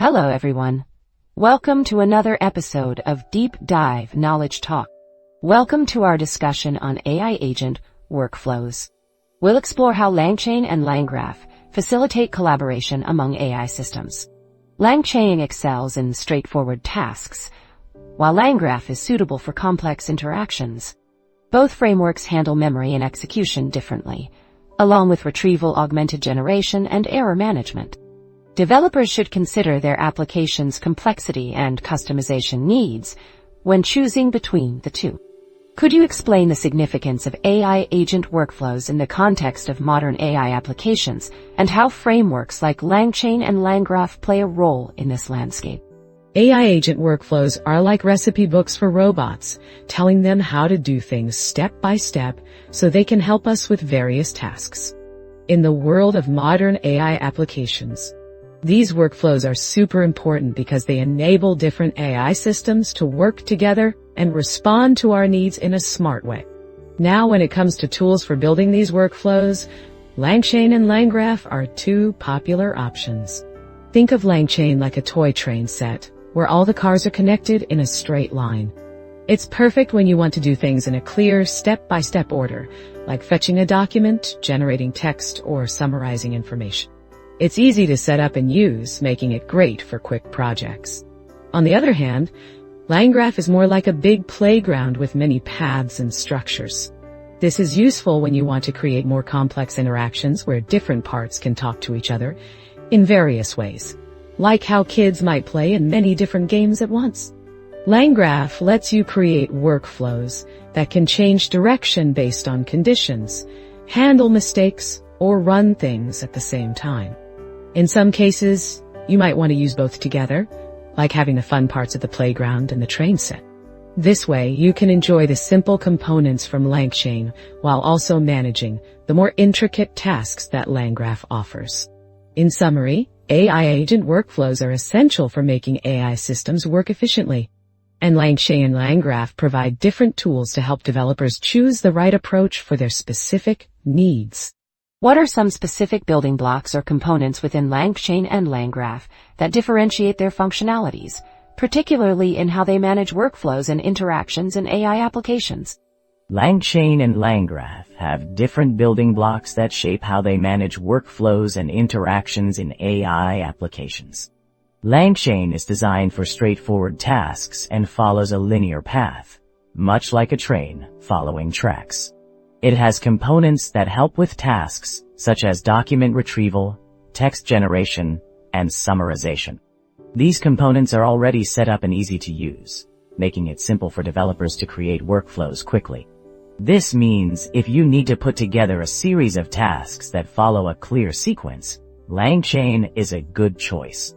Hello everyone. Welcome to another episode of Deep Dive Knowledge Talk. Welcome to our discussion on AI agent workflows. We'll explore how LangChain and LangGraph facilitate collaboration among AI systems. LangChain excels in straightforward tasks, while LangGraph is suitable for complex interactions. Both frameworks handle memory and execution differently, along with Retrieval-Augmented Generation and error management. Developers should consider their application's complexity and customization needs when choosing between the two. Could you explain the significance of AI agent workflows in the context of modern AI applications and how frameworks like LangChain and LangGraph play a role in this landscape? AI agent workflows are like recipe books for robots, telling them how to do things step by step so they can help us with various tasks. In the world of modern AI applications, these workflows are super important because they enable different AI systems to work together and respond to our needs in a smart way. Now, when it comes to tools for building these workflows, LangChain and LangGraph are two popular options. Think of LangChain like a toy train set, where all the cars are connected in a straight line. It's perfect when you want to do things in a clear, step-by-step order, like fetching a document, generating text, or summarizing information. It's easy to set up and use, making it great for quick projects. On the other hand, LangGraph is more like a big playground with many paths and structures. This is useful when you want to create more complex interactions where different parts can talk to each other in various ways, like how kids might play in many different games at once. LangGraph lets you create workflows that can change direction based on conditions, handle mistakes, or run things at the same time. In some cases, you might want to use both together, like having the fun parts of the playground and the train set. This way, you can enjoy the simple components from LangChain while also managing the more intricate tasks that LangGraph offers. In summary, AI agent workflows are essential for making AI systems work efficiently, and LangChain and LangGraph provide different tools to help developers choose the right approach for their specific needs. What are some specific building blocks or components within LangChain and LangGraph that differentiate their functionalities, particularly in how they manage workflows and interactions in AI applications? LangChain and LangGraph have different building blocks that shape how they manage workflows and interactions in AI applications. LangChain is designed for straightforward tasks and follows a linear path, much like a train following tracks. It has components that help with tasks such as document retrieval, text generation, and summarization. These components are already set up and easy to use, making it simple for developers to create workflows quickly. This means if you need to put together a series of tasks that follow a clear sequence, LangChain is a good choice.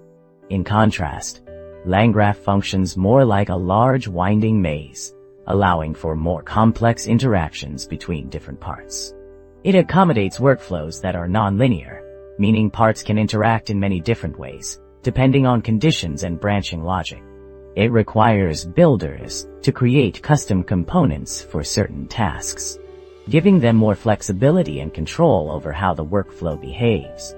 In contrast, LangGraph functions more like a large winding maze, allowing for more complex interactions between different parts. It accommodates workflows that are non-linear, meaning parts can interact in many different ways, depending on conditions and branching logic. It requires builders to create custom components for certain tasks, giving them more flexibility and control over how the workflow behaves.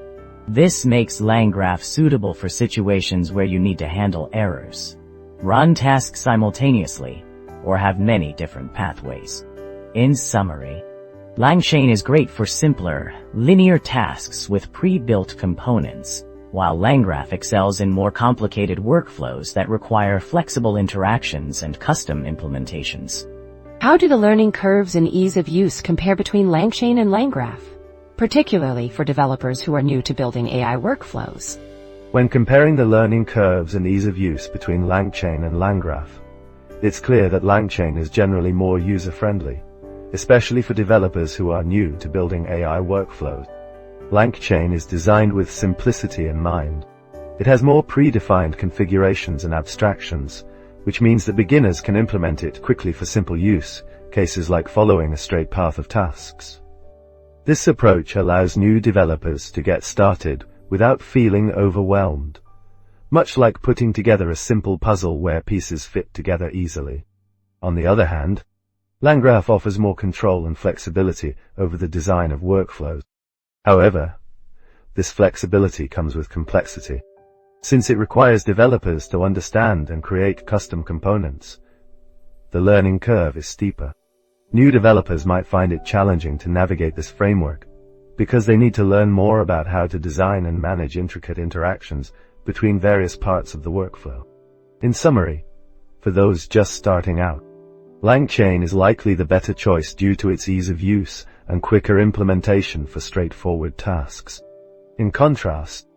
This makes LangGraph suitable for situations where you need to handle errors, run tasks simultaneously, or have many different pathways. In summary, LangChain is great for simpler, linear tasks with pre-built components, while LangGraph excels in more complicated workflows that require flexible interactions and custom implementations. How do the learning curves and ease of use compare between LangChain and LangGraph, particularly for developers who are new to building AI workflows? When comparing the learning curves and ease of use between LangChain and LangGraph, it's clear that LangChain is generally more user-friendly, especially for developers who are new to building AI workflows. LangChain is designed with simplicity in mind. It has more predefined configurations and abstractions, which means that beginners can implement it quickly for simple use cases like following a straight path of tasks. This approach allows new developers to get started without feeling overwhelmed, much like putting together a simple puzzle where pieces fit together easily. On the other hand, LangGraph offers more control and flexibility over the design of workflows. However, this flexibility comes with complexity. Since it requires developers to understand and create custom components, the learning curve is steeper. New developers might find it challenging to navigate this framework because they need to learn more about how to design and manage intricate interactions between various parts of the workflow. In summary, for those just starting out, LangChain is likely the better choice due to its ease of use and quicker implementation for straightforward tasks. In contrast,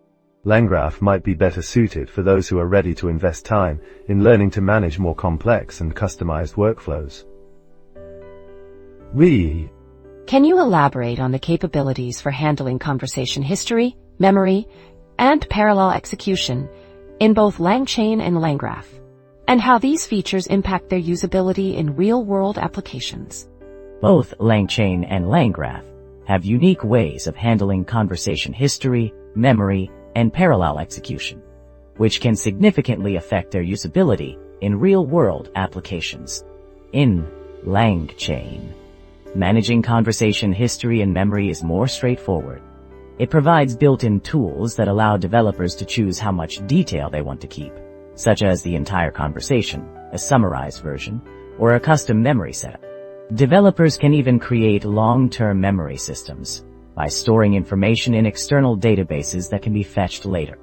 LangGraph might be better suited for those who are ready to invest time in learning to manage more complex and customized workflows. Can you elaborate on the capabilities for handling conversation history, memory, and parallel execution in both LangChain and LangGraph, and how these features impact their usability in real-world applications? Both LangChain and LangGraph have unique ways of handling conversation history, memory, and parallel execution, which can significantly affect their usability in real-world applications. In LangChain, managing conversation history and memory is more straightforward. It provides built-in tools that allow developers to choose how much detail they want to keep, such as the entire conversation, a summarized version, or a custom memory setup. Developers can even create long-term memory systems by storing information in external databases that can be fetched later.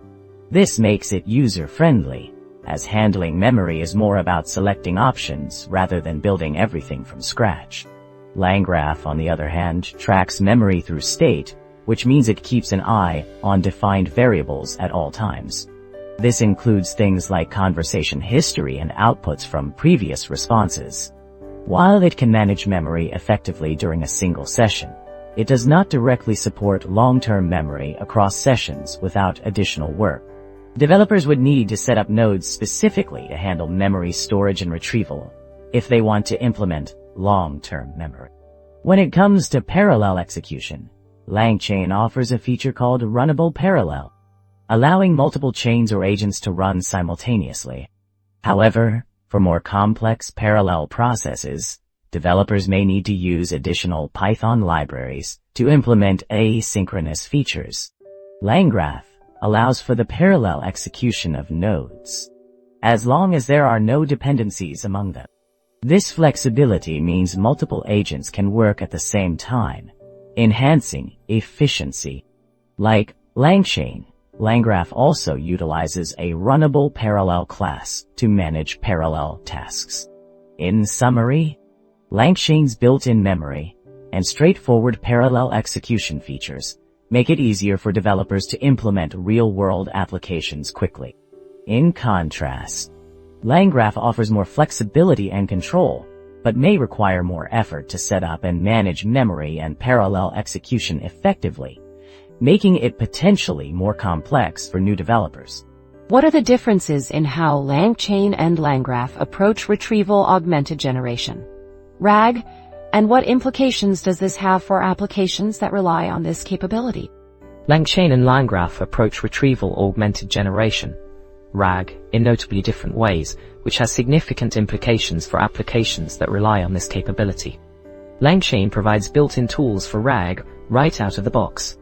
This makes it user-friendly, as handling memory is more about selecting options rather than building everything from scratch. LangGraph, on the other hand, tracks memory through state, which means it keeps an eye on defined variables at all times. This includes things like conversation history and outputs from previous responses. While it can manage memory effectively during a single session, it does not directly support long-term memory across sessions without additional work. Developers would need to set up nodes specifically to handle memory storage and retrieval if they want to implement long-term memory. When it comes to parallel execution, LangChain offers a feature called runnable parallel, allowing multiple chains or agents to run simultaneously. However, for more complex parallel processes, developers may need to use additional Python libraries to implement asynchronous features. LangGraph allows for the parallel execution of nodes, as long as there are no dependencies among them. This flexibility means multiple agents can work at the same time, enhancing efficiency. Like LangChain, LangGraph also utilizes a runnable parallel class to manage parallel tasks. In summary, LangChain's built-in memory and straightforward parallel execution features make it easier for developers to implement real-world applications quickly. In contrast, LangGraph offers more flexibility and control, but may require more effort to set up and manage memory and parallel execution effectively, making it potentially more complex for new developers. What are the differences in how LangChain and LangGraph approach Retrieval-Augmented Generation, RAG, and what implications does this have for applications that rely on this capability? LangChain and LangGraph approach Retrieval-Augmented Generation, RAG, in notably different ways, which has significant implications for applications that rely on this capability. LangChain provides built-in tools for RAG right out of the box.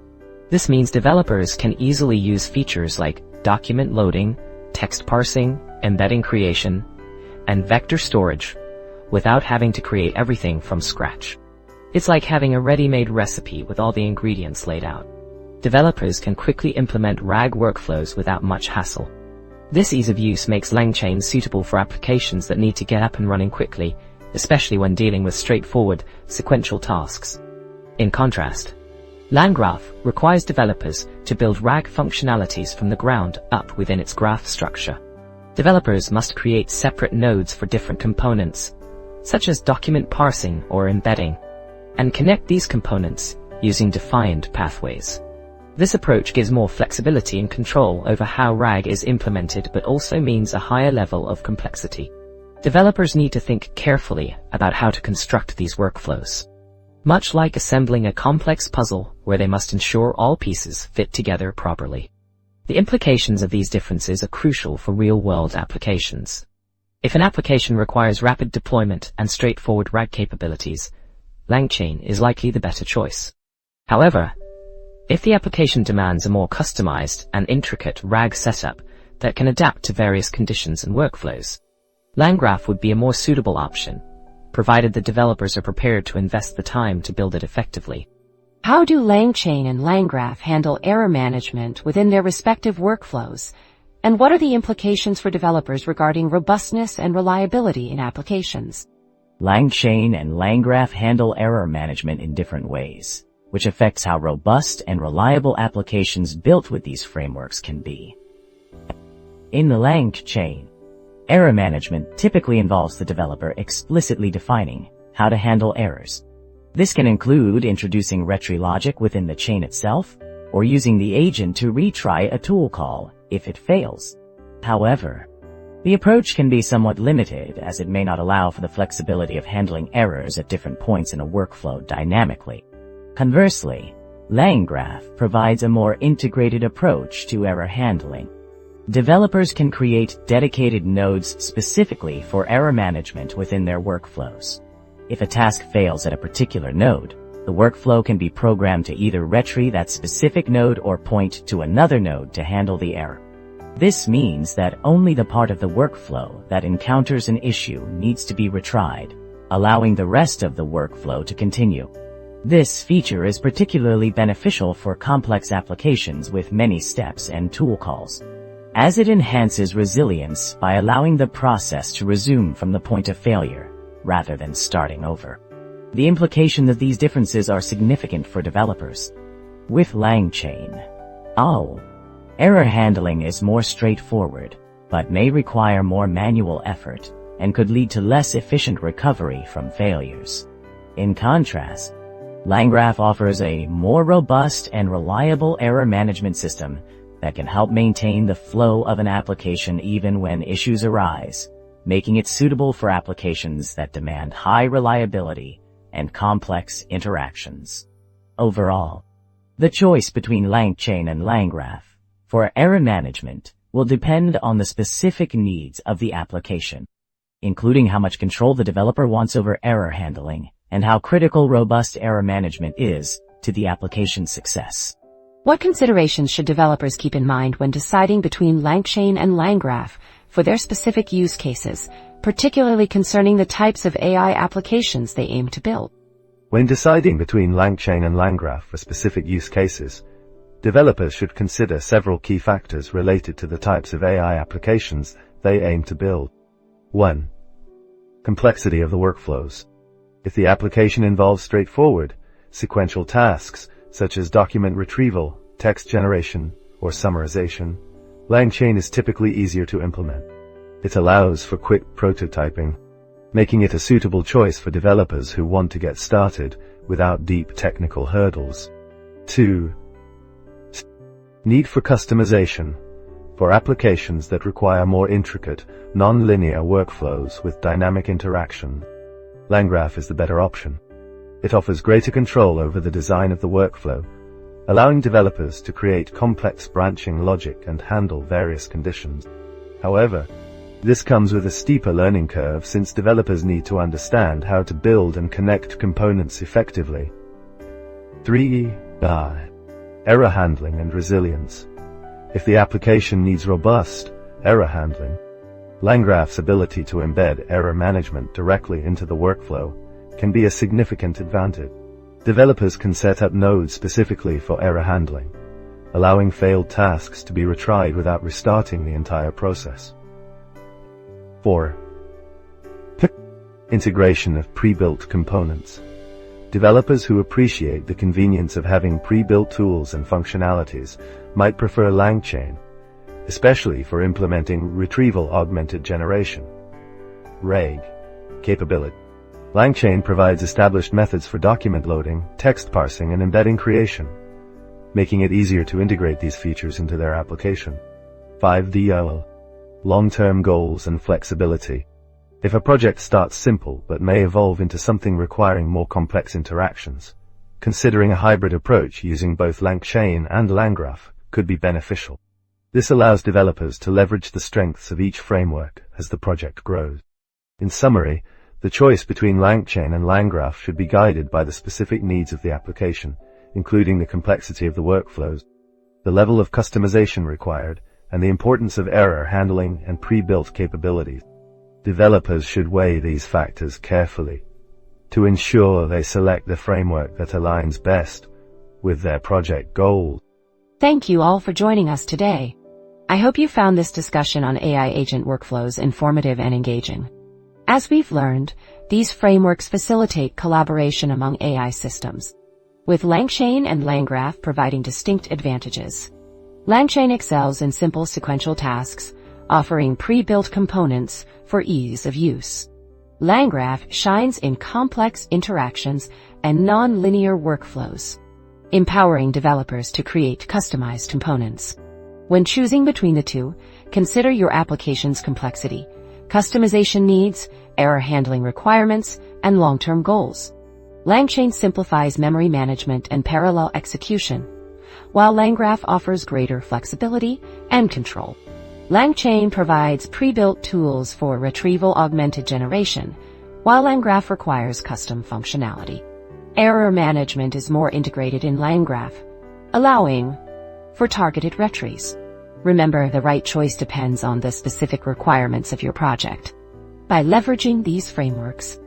This means developers can easily use features like document loading, text parsing, embedding creation, and vector storage without having to create everything from scratch. It's like having a ready-made recipe with all the ingredients laid out. Developers can quickly implement RAG workflows without much hassle. This ease of use makes LangChain suitable for applications that need to get up and running quickly, especially when dealing with straightforward, sequential tasks. In contrast, LangGraph requires developers to build RAG functionalities from the ground up within its graph structure. Developers must create separate nodes for different components, such as document parsing or embedding, and connect these components using defined pathways. This approach gives more flexibility and control over how RAG is implemented, but also means a higher level of complexity. Developers need to think carefully about how to construct these workflows, much like assembling a complex puzzle where they must ensure all pieces fit together properly. The implications of these differences are crucial for real-world applications. If an application requires rapid deployment and straightforward RAG capabilities, LangChain is likely the better choice. However, if the application demands a more customized and intricate RAG setup, that can adapt to various conditions and workflows. LangGraph would be a more suitable option, provided the developers are prepared to invest the time to build it effectively. How do LangChain and LangGraph handle error management within their respective workflows? And what are the implications for developers regarding robustness and reliability in applications? LangChain and LangGraph handle error management in different ways, which affects how robust and reliable applications built with these frameworks can be. In the LangChain, error management typically involves the developer explicitly defining how to handle errors. This can include introducing retry logic within the chain itself, or using the agent to retry a tool call if it fails. However, the approach can be somewhat limited as it may not allow for the flexibility of handling errors at different points in a workflow dynamically. Conversely, LangGraph provides a more integrated approach to error handling. Developers can create dedicated nodes specifically for error management within their workflows. If a task fails at a particular node, the workflow can be programmed to either retry that specific node or point to another node to handle the error. This means that only the part of the workflow that encounters an issue needs to be retried, allowing the rest of the workflow to continue. This feature is particularly beneficial for complex applications with many steps and tool calls, as it enhances resilience by allowing the process to resume from the point of failure, rather than starting over. The implication of these differences are significant for developers. With LangChain, error handling is more straightforward, but may require more manual effort and could lead to less efficient recovery from failures. In contrast, LangGraph offers a more robust and reliable error management system that can help maintain the flow of an application even when issues arise, making it suitable for applications that demand high reliability and complex interactions. Overall, the choice between LangChain and LangGraph for error management will depend on the specific needs of the application, including how much control the developer wants over error handling and how critical robust error management is to the application's success. What considerations should developers keep in mind when deciding between LangChain and LangGraph for their specific use cases, particularly concerning the types of AI applications they aim to build? When deciding between LangChain and LangGraph for specific use cases, developers should consider several key factors related to the types of AI applications they aim to build. 1. Complexity of the workflows. If the application involves straightforward, sequential tasks, such as document retrieval, text generation, or summarization, LangChain is typically easier to implement. It allows for quick prototyping, making it a suitable choice for developers who want to get started without deep technical hurdles. 2. Need for customization. For applications that require more intricate, non-linear workflows with dynamic interaction, LangGraph is the better option. It offers greater control over the design of the workflow, allowing developers to create complex branching logic and handle various conditions. However, this comes with a steeper learning curve since developers need to understand how to build and connect components effectively. 3. Error handling and resilience. If the application needs robust error handling, LangGraph's ability to embed error management directly into the workflow can be a significant advantage. Developers can set up nodes specifically for error handling, allowing failed tasks to be retried without restarting the entire process. 4. Integration of pre-built components. Developers who appreciate the convenience of having pre-built tools and functionalities might prefer LangChain, especially for implementing Retrieval-Augmented Generation (RAG) capability. LangChain provides established methods for document loading, text parsing, and embedding creation, making it easier to integrate these features into their application. 5. Long-term goals and flexibility. If a project starts simple but may evolve into something requiring more complex interactions, considering a hybrid approach using both LangChain and LangGraph could be beneficial. This allows developers to leverage the strengths of each framework as the project grows. In summary, the choice between LangChain and LangGraph should be guided by the specific needs of the application, including the complexity of the workflows, the level of customization required, and the importance of error handling and pre-built capabilities. Developers should weigh these factors carefully to ensure they select the framework that aligns best with their project goals. Thank you all for joining us today. I hope you found this discussion on AI agent workflows informative and engaging. As we've learned, these frameworks facilitate collaboration among AI systems, with LangChain and LangGraph providing distinct advantages. LangChain excels in simple sequential tasks, offering pre-built components for ease of use. LangGraph shines in complex interactions and non-linear workflows, empowering developers to create customized components. When choosing between the two, consider your application's complexity, customization needs, error handling requirements, and long-term goals. LangChain simplifies memory management and parallel execution, while LangGraph offers greater flexibility and control. LangChain provides pre-built tools for Retrieval-Augmented Generation, while LangGraph requires custom functionality. Error management is more integrated in LangGraph, allowing for targeted retries. Remember, the right choice depends on the specific requirements of your project. By leveraging these frameworks,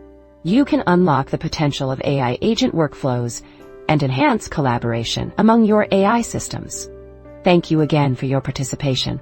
you can unlock the potential of AI agent workflows and enhance collaboration among your AI systems. Thank you again for your participation.